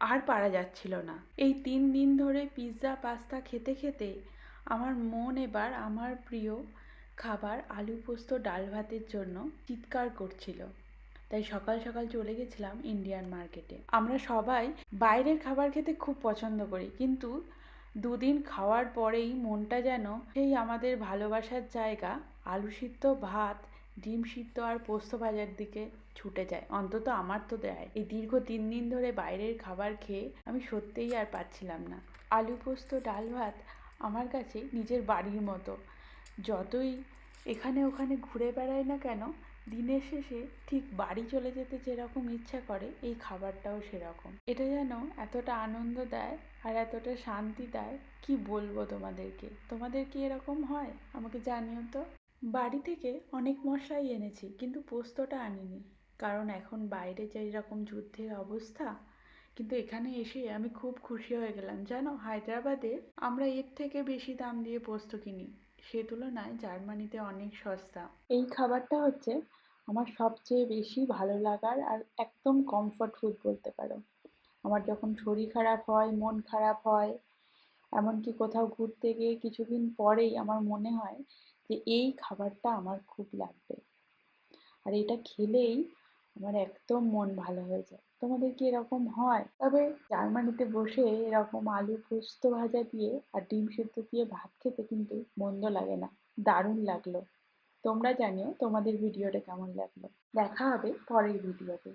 আর পারা যাচ্ছিল না। এই 3 দিন ধরে পিৎজা পাস্তা খেতে খেতে আমার মন এবার আমার প্রিয় খাবার আলু পোস্ত ডাল ভাতের জন্য চিৎকার করছিল। তাই সকাল সকাল চলে গেছিলাম ইন্ডিয়ান মার্কেটে। আমরা সবাই বাইরের খাবার খেতে খুব পছন্দ করি, কিন্তু 2 দিন খাওয়ার পরেই মনটা যেন সেই আমাদের ভালোবাসার জায়গা আলু সিদ্ধ ভাত, ডিম সিদ্ধ আর পোস্ত ভাজার দিকে ছুটে যায়। অন্তত আমার তো দেয়। এই দীর্ঘ 3 দিন ধরে বাইরের খাবার খেয়ে আমি সত্যিই আর পাচ্ছিলাম না। আলু পোস্ত ডাল ভাত আমার কাছে নিজের বাড়ির মতো। যতই এখানে ওখানে ঘুরে বেড়াই না কেন, দিনের শেষে ঠিক বাড়ি চলে যেতে যেরকম ইচ্ছা করে, এই খাবারটাও সেরকম। এটা যেন এতটা আনন্দ দেয় আর এতটা শান্তি দেয়, কি বলবো তোমাদেরকে। তোমাদের কি এরকম হয়? আমাকে জানিও তো। বাড়ি থেকে অনেক মশলাই এনেছি, কিন্তু পোস্তটা আনিনি, কারণ এখন বাইরে যেই রকম যুদ্ধের অবস্থা। কিন্তু এখানে এসে আমি খুব খুশি হয়ে গেলাম। জানো, হায়দ্রাবাদে আমরা এর থেকে বেশি দাম দিয়ে পোস্ত কিনি, সে তুলনায় জার্মানিতে অনেক সস্তা। এই খাবারটা হচ্ছে আমার সবচেয়ে বেশি ভালো লাগার আর একদম কমফর্ট ফুড বলতে পারো। আমার যখন শরীর খারাপ হয়, মন খারাপ হয়, এমনকি কোথাও ঘুরতে গিয়ে কিছুদিন পরেই আমার মনে হয় যে এই খাবারটা আমার খুব লাগবে, আর এটা খেলেই আমার একদম মন ভালো হয়ে যায়। তোমাদের কি এরকম হয়? তবে জার্মানিতে বসে এরকম আলু পোস্ত ভাজা দিয়ে আর ডিম সিদ্ধ দিয়ে ভাত খেতে কিন্তু মন্দ লাগে না, দারুণ লাগলো। তোমরা জানিও তোমাদের ভিডিওটা কেমন লাগলো। দেখা হবে পরের ভিডিওতে।